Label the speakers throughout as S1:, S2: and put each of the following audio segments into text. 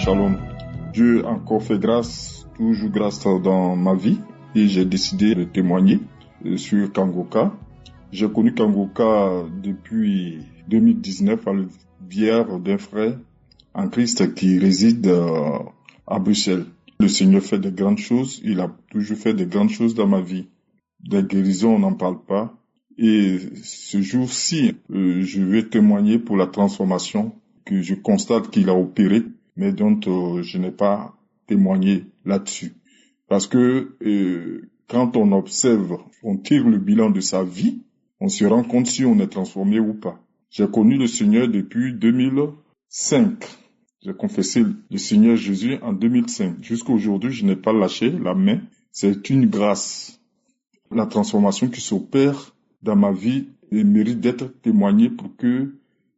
S1: Shalom. Dieu a encore fait grâce, toujours grâce dans ma vie, et j'ai décidé de témoigner sur Kangoka. J'ai connu Kangoka depuis 2019 à la bière d'un frère en Christ qui réside à Bruxelles. Le Seigneur fait de grandes choses, il a toujours fait de grandes choses dans ma vie. Des guérisons, on n'en parle pas. Et ce jour-ci, je vais témoigner pour la transformation que je constate qu'il a opérée, mais dont je n'ai pas témoigné là-dessus. Parce que quand on observe, on tire le bilan de sa vie, on se rend compte si on est transformé ou pas. J'ai connu le Seigneur depuis 2005. J'ai confessé le Seigneur Jésus en 2005. Jusqu'à aujourd'hui, je n'ai pas lâché la main. C'est une grâce. La transformation qui s'opère dans ma vie et mérite d'être témoignée pour que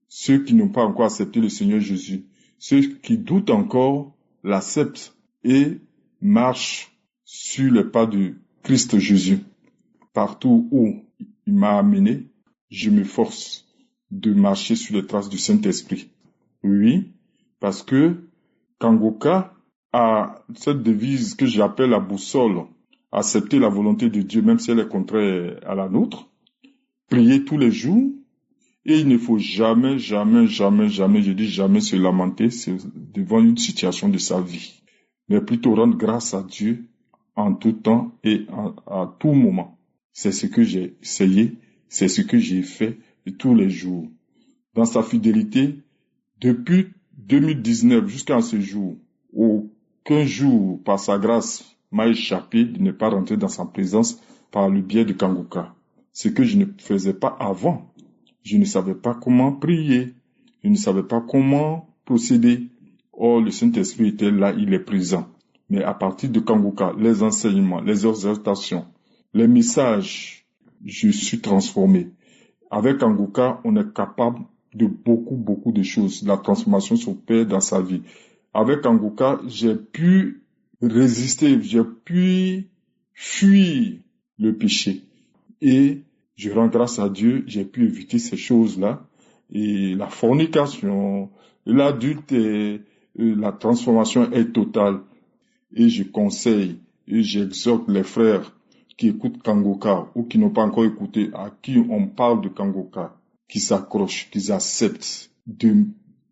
S1: ceux qui n'ont pas encore accepté le Seigneur Jésus, ceux qui doutent encore, l'acceptent et marchent sur les pas de Christ Jésus. Partout où il m'a amené, je m'efforce de marcher sur les traces du Saint-Esprit. Oui, parce que Kangoka a cette devise que j'appelle la boussole, accepter la volonté de Dieu même si elle est contraire à la nôtre, prier tous les jours, et il ne faut jamais se lamenter devant une situation de sa vie, mais plutôt rendre grâce à Dieu en tout temps et à tout moment. C'est ce que j'ai essayé, c'est ce que j'ai fait tous les jours. Dans sa fidélité, depuis 2019 jusqu'à ce jour, aucun jour, par sa grâce, m'a échappé de ne pas rentrer dans sa présence par le biais de Kangoka. Ce que je ne faisais pas avant. Je ne savais pas comment prier. Je ne savais pas comment procéder. Or, le Saint-Esprit était là, il est présent. Mais à partir de Kangoka, les enseignements, les exhortations, les messages, je suis transformé. Avec Kangoka, on est capable de beaucoup de choses. La transformation s'opère dans sa vie. Avec Kangoka, j'ai pu résister, j'ai pu fuir le péché. Et je rends grâce à Dieu, j'ai pu éviter ces choses-là. Et la fornication, l'adultère, la transformation est totale. Et je conseille et j'exhorte les frères qui écoutent Kangoka ou qui n'ont pas encore écouté, à qui on parle de Kangoka, qui s'accrochent, qui acceptent de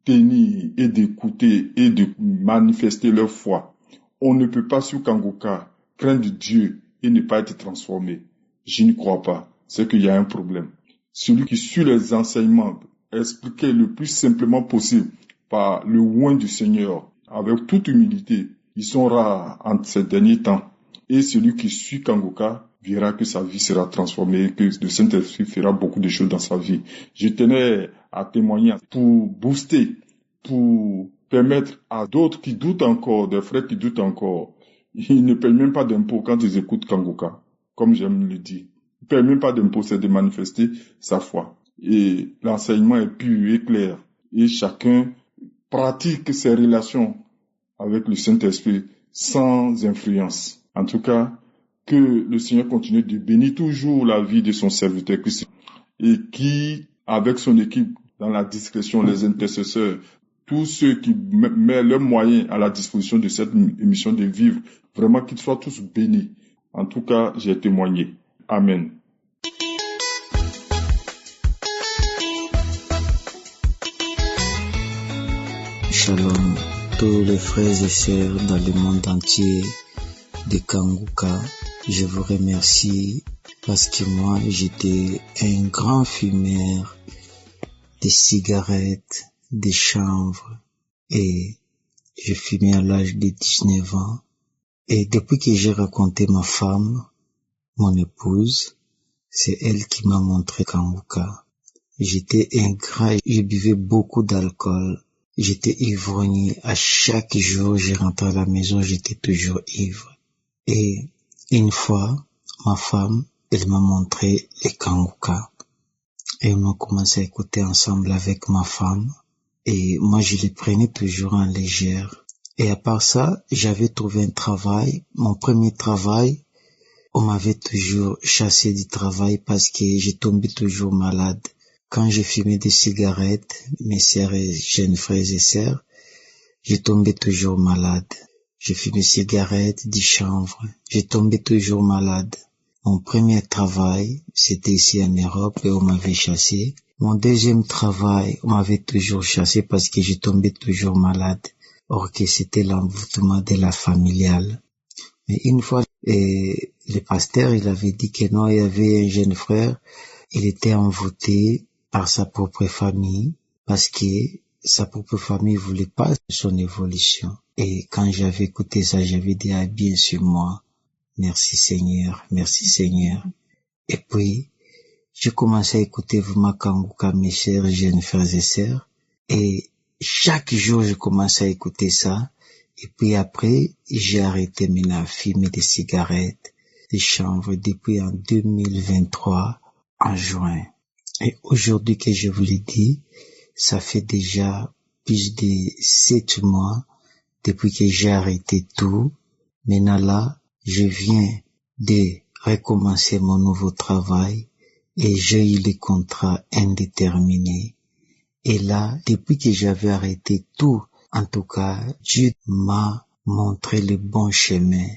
S1: tenir et d'écouter et de manifester leur foi. On ne peut pas sur Kangoka craindre Dieu et ne pas être transformé. Je n'y crois pas. C'est qu'il y a un problème. Celui qui suit les enseignements expliqués le plus simplement possible par le oint du Seigneur, avec toute humilité, ils sont rares en ces derniers temps. Et celui qui suit Kangoka verra que sa vie sera transformée, que le Saint-Esprit fera beaucoup de choses dans sa vie. Je tenais à témoigner pour booster, pour permettre à d'autres qui doutent encore, des frères qui doutent encore, ils ne payent même pas d'impôts quand ils écoutent Kangoka, comme j'aime le dire. Ils ne payent même pas d'impôts, c'est de manifester sa foi. Et l'enseignement est pur et clair. Et chacun pratique ses relations avec le Saint-Esprit sans influence. En tout cas, que le Seigneur continue de bénir toujours la vie de son serviteur Christ et qui, avec son équipe, dans la discrétion, les intercesseurs, tous ceux qui mettent leurs moyens à la disposition de cette émission de vivre, vraiment qu'ils soient tous bénis. En tout cas, j'ai témoigné. Amen.
S2: Shalom, tous les frères et sœurs dans le monde entier de Kangoka, je vous remercie parce que moi j'étais un grand fumeur de cigarettes, de chanvre et je fumais à l'âge de 19 ans. Et depuis que j'ai rencontré ma femme, mon épouse, c'est elle qui m'a montré Kangoka. J'étais ingrat, je buvais beaucoup d'alcool. J'étais ivrogne. À chaque jour, je rentrais à la maison, j'étais toujours ivre. Et une fois, ma femme, elle m'a montré les Kangoka. Et on a commencé à écouter ensemble avec ma femme. Et moi, je les prenais toujours en légère. Et à part ça, j'avais trouvé un travail. Mon premier travail, on m'avait toujours chassé du travail parce que j'ai tombé toujours malade. Quand je fumais des cigarettes, mes sœurs et jeunes frères et sœurs, je tombais toujours malade. Je fumais cigarettes, du chanvre, je tombais toujours malade. Mon premier travail, c'était ici en Europe et on m'avait chassé. Mon deuxième travail, on m'avait toujours chassé parce que je tombais toujours malade. Or que c'était l'envoûtement de la familiale. Mais une fois, le pasteur, il avait dit que non, il y avait un jeune frère, il était envoûté par sa propre famille parce que sa propre famille voulait pas son évolution. Et quand j'avais écouté ça, j'avais dit, ah bien sûr moi, merci Seigneur, merci Seigneur. Et puis, j'ai commencé à écouter vraiment Kanguka, mes chers jeunes frères et sœurs. Et chaque jour, je commençais à écouter ça. Et puis après, j'ai arrêté maintenant à fumer des cigarettes, des chanvre depuis en 2023, en juin. Et aujourd'hui que je vous l'ai dit, ça fait déjà plus de 7 mois depuis que j'ai arrêté tout. Maintenant là, je viens de recommencer mon nouveau travail et j'ai eu le contrat indéterminé. Et là, depuis que j'avais arrêté tout, en tout cas, Dieu m'a montré le bon chemin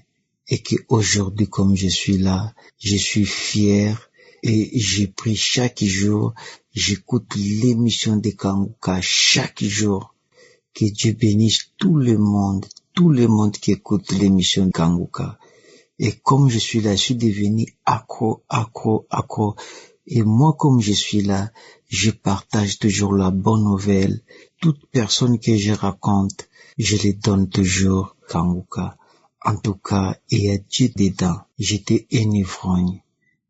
S2: et que aujourd'hui, comme je suis là, je suis fier et j'ai pris chaque jour, j'écoute l'émission de Kanguka chaque jour. Que Dieu bénisse tout le monde qui écoute l'émission de Kanguka. Et comme je suis là, je suis devenu accro. Et moi, comme je suis là, je partage toujours la bonne nouvelle. Toute personne que je raconte, je les donne toujours Kanguka. En tout cas, il y a Dieu dedans. J'étais un ivrogne.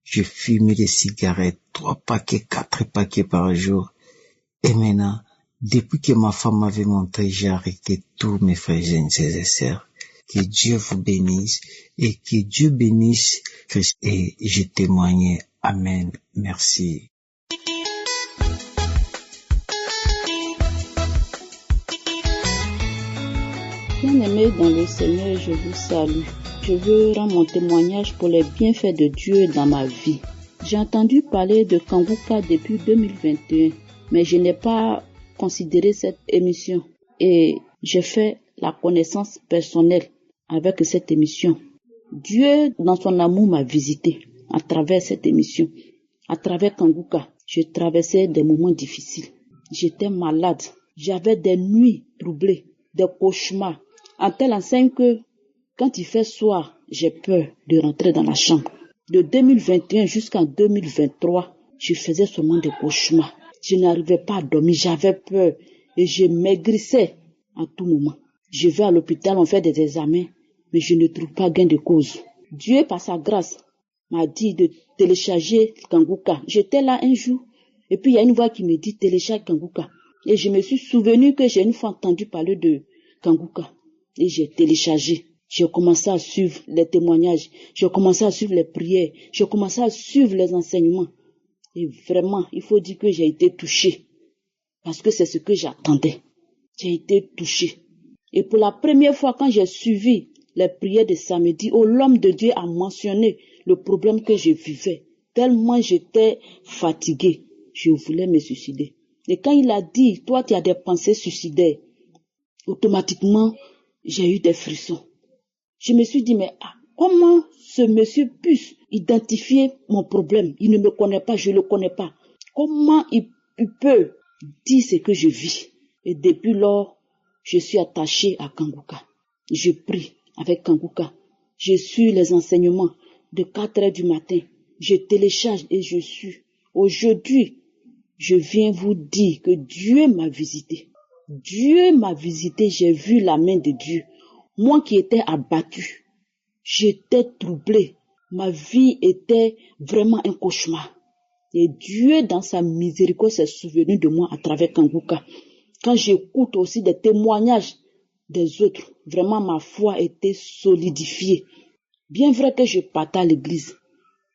S2: Je fumais des cigarettes, 3 paquets, 4 paquets par jour. Et maintenant, depuis que ma femme m'avait montré, j'ai arrêté tous mes frères et sœurs. Que Dieu vous bénisse et que Dieu bénisse Christ. Et je témoignais. Amen. Merci.
S3: Bien-aimés dans le Seigneur, je vous salue. Je veux rendre mon témoignage pour les bienfaits de Dieu dans ma vie. J'ai entendu parler de Kanguka depuis 2021, mais je n'ai pas considéré cette émission et j'ai fait la connaissance personnelle avec cette émission. Dieu, dans son amour, m'a visité à travers cette émission, à travers Kanguka. Je traversais des moments difficiles. J'étais malade. J'avais des nuits troublées, des cauchemars. En telle enseigne que quand il fait soir, j'ai peur de rentrer dans la chambre. De 2021 jusqu'en 2023, je faisais seulement des cauchemars. Je n'arrivais pas à dormir, j'avais peur et je maigrissais à tout moment. Je vais à l'hôpital, on fait des examens, mais je ne trouve pas gain de cause. Dieu, par sa grâce, m'a dit de télécharger Kanguka. J'étais là un jour et puis il y a une voix qui me dit télécharge Kanguka. Et je me suis souvenu que j'ai une fois entendu parler de Kanguka. Et j'ai téléchargé. J'ai commencé à suivre les témoignages. J'ai commencé à suivre les prières. J'ai commencé à suivre les enseignements. Et vraiment, il faut dire que j'ai été touchée. Parce que c'est ce que j'attendais. J'ai été touchée. Et pour la première fois, quand j'ai suivi les prières de samedi, l'homme de Dieu a mentionné le problème que je vivais. Tellement j'étais fatiguée, je voulais me suicider. Et quand il a dit, toi tu as des pensées suicidaires, automatiquement, j'ai eu des frissons. Je me suis dit, mais comment ce monsieur puisse identifier mon problème? Il ne me connaît pas, je ne le connais pas. Comment il peut dire ce que je vis? Et depuis lors, je suis attachée à Kanguka. Je prie avec Kanguka. Je suis les enseignements de 4 heures du matin. Je télécharge et je suis. Aujourd'hui, je viens vous dire que Dieu m'a visité. Dieu m'a visité, j'ai vu la main de Dieu. Moi qui étais abattue, j'étais troublée. Ma vie était vraiment un cauchemar. Et Dieu, dans sa miséricorde, s'est souvenu de moi à travers Kanguka. Quand j'écoute aussi des témoignages des autres, vraiment ma foi était solidifiée. Bien vrai que je partais à l'église,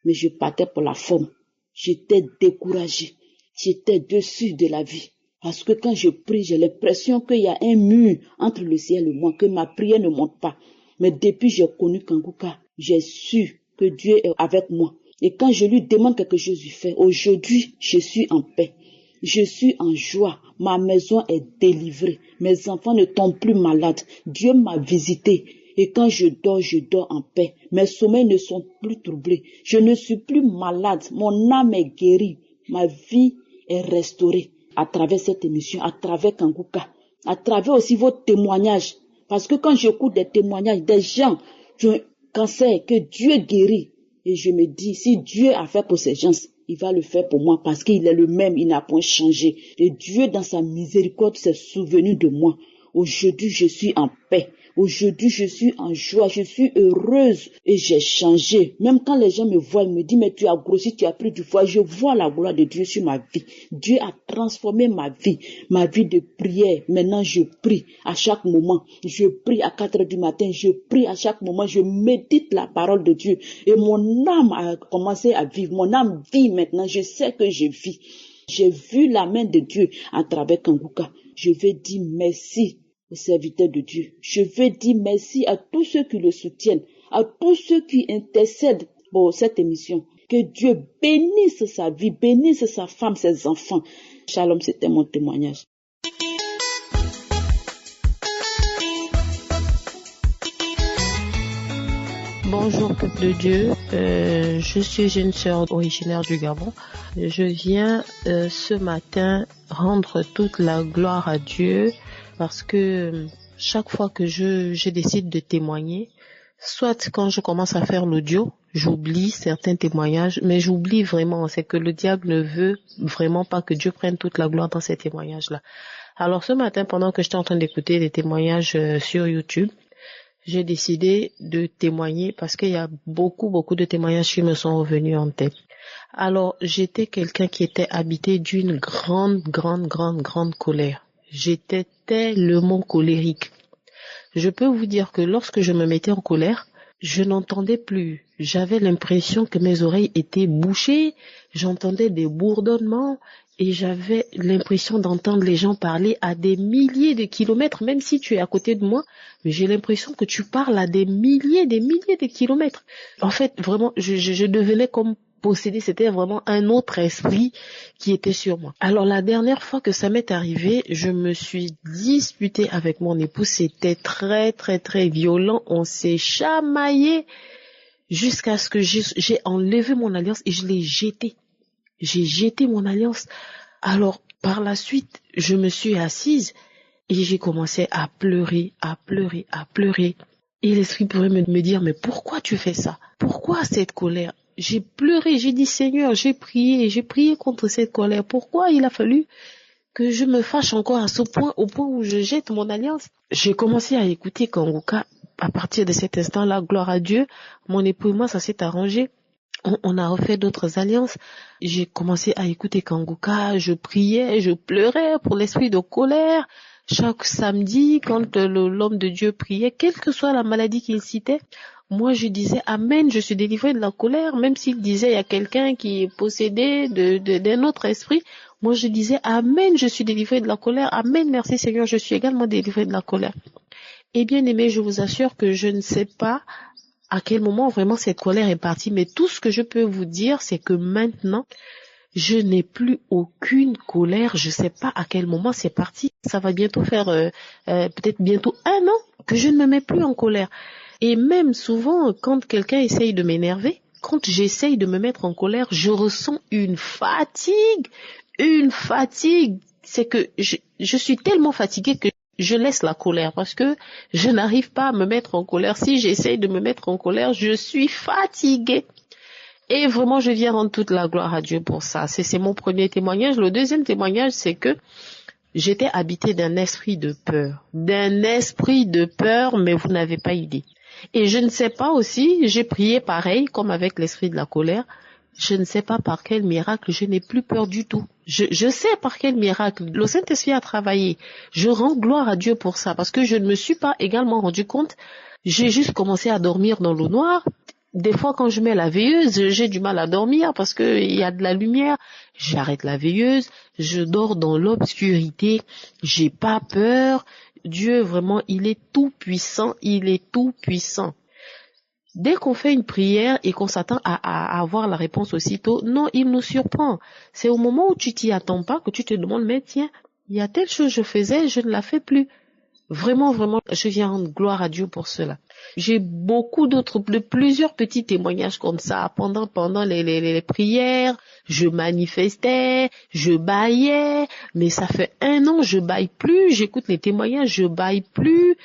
S3: mais je partais pour la forme. J'étais découragée. J'étais déçue de la vie. Parce que quand je prie, j'ai l'impression qu'il y a un mur entre le ciel et moi, que ma prière ne monte pas. Mais depuis que j'ai connu Kanguka, j'ai su que Dieu est avec moi. Et quand je lui demande quelque chose, il fait. Aujourd'hui, je suis en paix. Je suis en joie. Ma maison est délivrée. Mes enfants ne tombent plus malades. Dieu m'a visité. Et quand je dors en paix. Mes sommeils ne sont plus troublés. Je ne suis plus malade. Mon âme est guérie. Ma vie est restaurée à travers cette émission, à travers Kanguka, à travers aussi vos témoignages. Parce que quand j'écoute des témoignages des gens qui ont un cancer, que Dieu guérit, et je me dis, si Dieu a fait pour ces gens, il va le faire pour moi parce qu'il est le même, il n'a point changé. Et Dieu, dans sa miséricorde, s'est souvenu de moi. Aujourd'hui, je suis en paix. Aujourd'hui, je suis en joie, je suis heureuse et j'ai changé. Même quand les gens me voient, ils me disent, mais tu as grossi, tu as pris du poids. Je vois la gloire de Dieu sur ma vie. Dieu a transformé ma vie de prière. Maintenant, je prie à chaque moment. Je prie à 4 heures du matin, je prie à chaque moment. Je médite la parole de Dieu. Et mon âme a commencé à vivre. Mon âme vit maintenant. Je sais que je vis. J'ai vu la main de Dieu à travers Kanguka. Je vais dire merci aux serviteurs de Dieu. Je veux dire merci à tous ceux qui le soutiennent, à tous ceux qui intercèdent pour cette émission. Que Dieu bénisse sa vie, bénisse sa femme, ses enfants. Shalom, c'était mon témoignage.
S4: Bonjour peuple de Dieu, je suis une sœur originaire du Gabon. Je viens ce matin rendre toute la gloire à Dieu parce que chaque fois que je décide de témoigner, soit quand je commence à faire l'audio, j'oublie certains témoignages, mais j'oublie vraiment, c'est que le diable ne veut vraiment pas que Dieu prenne toute la gloire dans ces témoignages-là. Alors ce matin, pendant que j'étais en train d'écouter des témoignages sur YouTube, j'ai décidé de témoigner parce qu'il y a beaucoup de témoignages qui me sont revenus en tête. Alors, j'étais quelqu'un qui était habité d'une grande colère. J'étais tellement colérique. Je peux vous dire que lorsque je me mettais en colère, je n'entendais plus. J'avais l'impression que mes oreilles étaient bouchées, j'entendais des bourdonnements et j'avais l'impression d'entendre les gens parler à des milliers de kilomètres, même si tu es à côté de moi, mais j'ai l'impression que tu parles à des milliers de kilomètres. En fait, vraiment, je devenais comme possédée, c'était vraiment un autre esprit qui était sur moi. Alors la dernière fois que ça m'est arrivé, je me suis disputée avec mon époux, c'était très violent, on s'est chamaillé jusqu'à ce que j'ai enlevé mon alliance et je l'ai jetée. J'ai jeté mon alliance. Alors par la suite, je me suis assise et j'ai commencé à pleurer. Et l'esprit pourrait me dire, mais pourquoi tu fais ça? Pourquoi cette colère? J'ai pleuré, j'ai dit Seigneur, j'ai prié contre cette colère. Pourquoi il a fallu que je me fâche encore à ce point, au point où je jette mon alliance? J'ai commencé à écouter Kanguka. À partir de cet instant-là, gloire à Dieu, mon époux et moi, ça s'est arrangé. On a refait d'autres alliances. J'ai commencé à écouter Kanguka, je priais, je pleurais pour l'esprit de colère. Chaque samedi, quand l'homme de Dieu priait, quelle que soit la maladie qu'il citait, moi je disais Amen, je suis délivré de la colère. Même s'il disait il y a quelqu'un qui est possédé d'un autre esprit, moi je disais Amen, je suis délivré de la colère. Amen, merci Seigneur, je suis également délivré de la colère. Et bien aimé, je vous assure que je ne sais pas à quel moment vraiment cette colère est partie, mais tout ce que je peux vous dire, c'est que maintenant, je n'ai plus aucune colère. Je sais pas à quel moment c'est parti. Ça va bientôt faire peut-être bientôt 1 an que je ne me mets plus en colère. Et même souvent, quand quelqu'un essaye de m'énerver, quand j'essaye de me mettre en colère, je ressens une fatigue. C'est que je suis tellement fatiguée que je laisse la colère parce que je n'arrive pas à me mettre en colère. Si j'essaye de me mettre en colère, je suis fatiguée. Et vraiment, je viens rendre toute la gloire à Dieu pour ça. C'est mon premier témoignage. Le deuxième témoignage, c'est que j'étais habitée d'un esprit de peur. Mais vous n'avez pas idée. Et je ne sais pas aussi, j'ai prié pareil, comme avec l'esprit de la colère. Je ne sais pas par quel miracle, je n'ai plus peur du tout. Je sais par quel miracle. Le Saint-Esprit a travaillé. Je rends gloire à Dieu pour ça, parce que je ne me suis pas également rendu compte. J'ai juste commencé à dormir dans l'eau noire. Des fois, quand je mets la veilleuse, j'ai du mal à dormir parce que il y a de la lumière. J'arrête la veilleuse, je dors dans l'obscurité. J'ai pas peur. Dieu, vraiment, il est tout puissant. Dès qu'on fait une prière et qu'on s'attend à avoir la réponse aussitôt, non, il nous surprend. C'est au moment où tu t'y attends pas que tu te demandes, mais tiens, il y a telle chose que je faisais, je ne la fais plus. Vraiment, vraiment, je viens rendre gloire à Dieu pour cela. J'ai de plusieurs petits témoignages comme ça. Pendant les prières, je manifestais, je bâillais, mais ça fait 1 an, je bâille plus, j'écoute les témoignages, je bâille plus.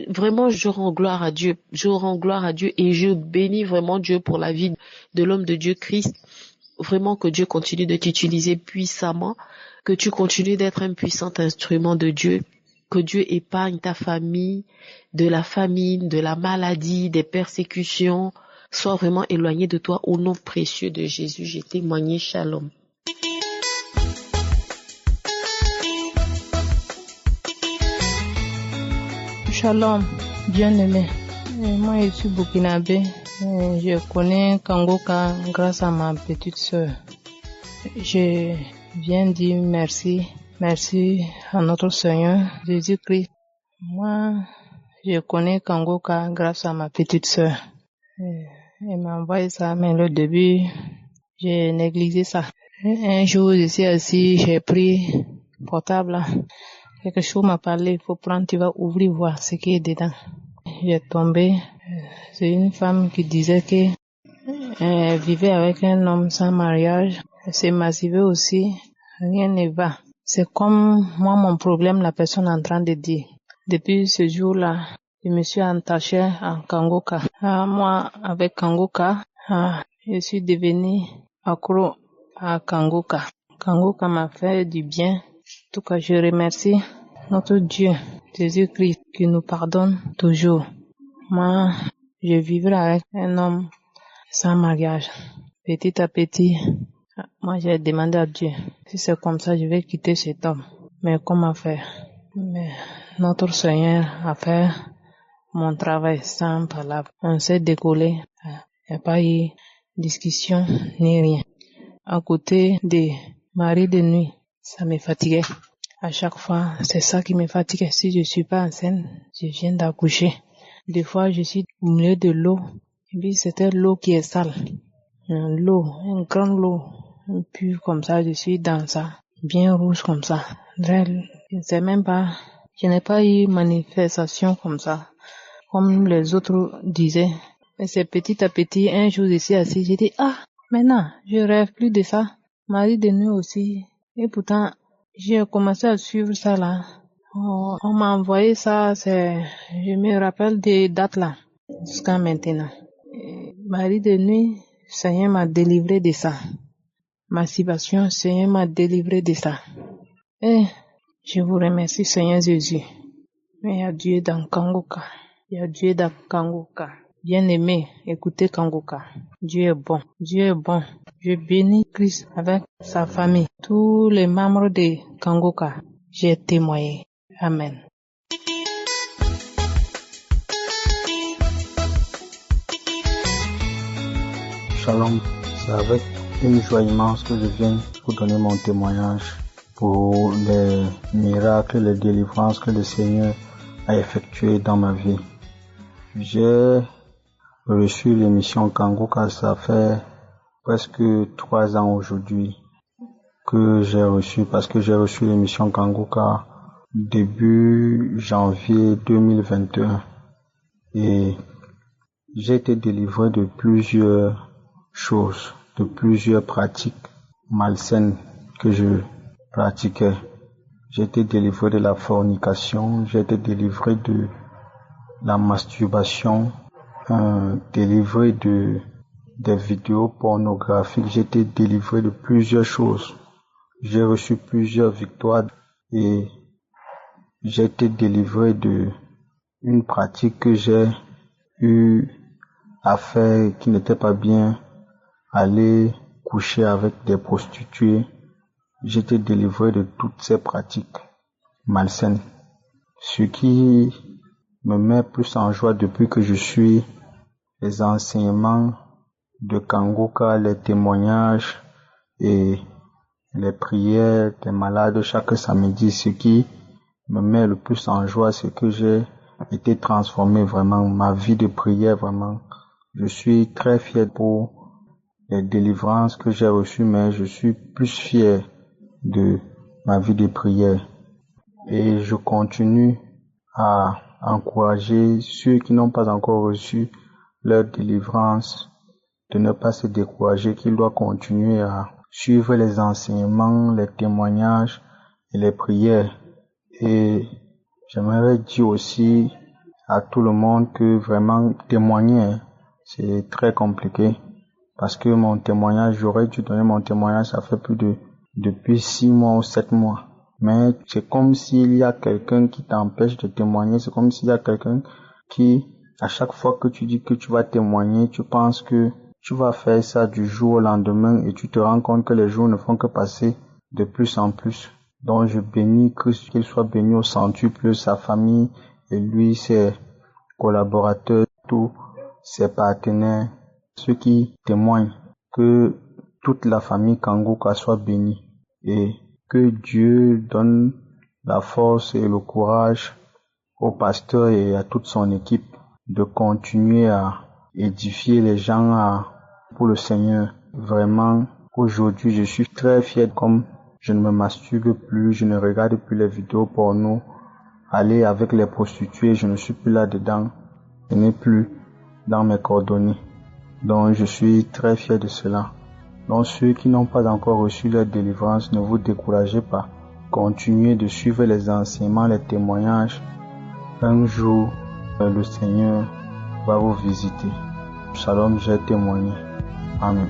S4: Vraiment, je rends gloire à Dieu. Je rends gloire à Dieu et je bénis vraiment Dieu pour la vie de l'homme de Dieu, Christ. Vraiment que Dieu continue de t'utiliser puissamment, que tu continues d'être un puissant instrument de Dieu. Que Dieu épargne ta famille de la famine, de la maladie, des persécutions. Sois vraiment éloigné de toi au nom précieux de Jésus. J'ai témoigné. Shalom.
S5: Shalom, bien-aimé. Moi, je suis burkinabé. Je connais Kangoka grâce à ma petite sœur. Je viens dire merci. Merci à notre Seigneur Jésus-Christ. Moi, je connais Kangoka grâce à ma petite sœur. Elle m'a envoyé ça, mais le début, j'ai négligé ça. Un jour, je suis assis, j'ai pris portable. Quelque chose m'a parlé, il faut prendre, tu vas ouvrir, voir ce qui est dedans. J'ai tombé. C'est une femme qui disait qu'elle vivait avec un homme sans mariage. Elle s'est massivée aussi. Rien ne va. C'est comme moi, mon problème, la personne est en train de dire. Depuis ce jour-là, je me suis entaché en Kangoka. Moi, avec Kangoka, je suis devenu accro à Kangoka. Kangoka m'a fait du bien. En tout cas, je remercie notre Dieu, Jésus-Christ, qui nous pardonne toujours. Moi, je vivrai avec un homme sans mariage. Petit à petit, moi, j'ai demandé à Dieu, si c'est comme ça, je vais quitter cet homme. Mais comment faire? Mais notre Seigneur a fait mon travail sans parole. On s'est décollé. Il n'y a pas eu discussion ni rien. À côté des maris de nuit, ça me fatiguait. À chaque fois, c'est ça qui me fatiguait. Si je suis pas enceinte, je viens d'accoucher. Des fois, je suis au milieu de l'eau. Et puis, c'était l'eau qui est sale. L'eau, une grande eau. Pur comme ça, je suis dans ça, bien rouge comme ça. Je ne sais même pas, je n'ai pas eu manifestation comme ça, comme les autres disaient. Mais c'est petit à petit, un jour je suis assis, j'ai dit, maintenant, je rêve plus de ça. Mari de nuit aussi. Et pourtant, j'ai commencé à suivre ça là. On m'a envoyé ça, je me rappelle des dates là, jusqu'à maintenant. Mari de nuit, Seigneur m'a délivré de ça. Masturbation, Seigneur m'a délivré de ça. Et je vous remercie, Seigneur Jésus. Mais il y a Dieu dans Kangoka. Il y a Dieu dans Kangoka. Bien-aimé, écoutez Kangoka. Dieu est bon. Dieu est bon. Je bénis Christ avec sa famille. Tous les membres de Kangoka, j'ai témoigné. Amen.
S2: Shalom, c'est avec une joie immense que je viens vous donner mon témoignage pour les miracles, les délivrances que le Seigneur a effectuées dans ma vie. J'ai reçu l'émission Kangoka, ça fait presque 3 ans aujourd'hui que j'ai reçu, parce que j'ai reçu l'émission Kangoka début janvier 2021 et j'ai été délivré de plusieurs choses, de plusieurs pratiques malsaines que je pratiquais. J'ai été délivré de la fornication, j'ai été délivré de la masturbation, délivré des vidéos pornographiques, j'ai été délivré de plusieurs choses. J'ai reçu plusieurs victoires et j'ai été délivré de une pratique que j'ai eu à faire qui n'était pas bien, aller coucher avec des prostituées. J'ai été délivré de toutes ces pratiques malsaines. Ce qui me met plus en joie depuis que je suis les enseignements de Kangoka, les témoignages et les prières des malades chaque samedi. Ce qui me met le plus en joie, c'est que j'ai été transformé vraiment. Ma vie de prière vraiment Je suis très fier pour les délivrances que j'ai reçues, mais je suis plus fier de ma vie de prière. Et je continue à encourager ceux qui n'ont pas encore reçu leur délivrance de ne pas se décourager, qu'ils doivent continuer à suivre les enseignements, les témoignages et les prières. Et j'aimerais dire aussi à tout le monde que vraiment témoigner, c'est très compliqué. Parce que mon témoignage, j'aurais dû donner mon témoignage, ça fait depuis 6 mois ou 7 mois. Mais c'est comme s'il y a quelqu'un qui t'empêche de témoigner, c'est comme s'il y a quelqu'un qui, à chaque fois que tu dis que tu vas témoigner, tu penses que tu vas faire ça du jour au lendemain et tu te rends compte que les jours ne font que passer de plus en plus. Donc je bénis Christ, qu'il soit béni au centuple, sa famille et lui, ses collaborateurs, tous ses partenaires, ceux qui témoignent, que toute la famille Kangoka soit bénie et que Dieu donne la force et le courage au pasteur et à toute son équipe de continuer à édifier les gens pour le Seigneur. Vraiment, aujourd'hui, je suis très fier, comme je ne me masturbe plus, je ne regarde plus les vidéos porno, aller avec les prostituées, je ne suis plus là-dedans, je n'ai plus dans mes coordonnées. Donc, je suis très fier de cela. Donc, ceux qui n'ont pas encore reçu leur délivrance, ne vous découragez pas. Continuez de suivre les enseignements, les témoignages. Un jour, le Seigneur va vous visiter. Shalom, j'ai témoigné. Amen.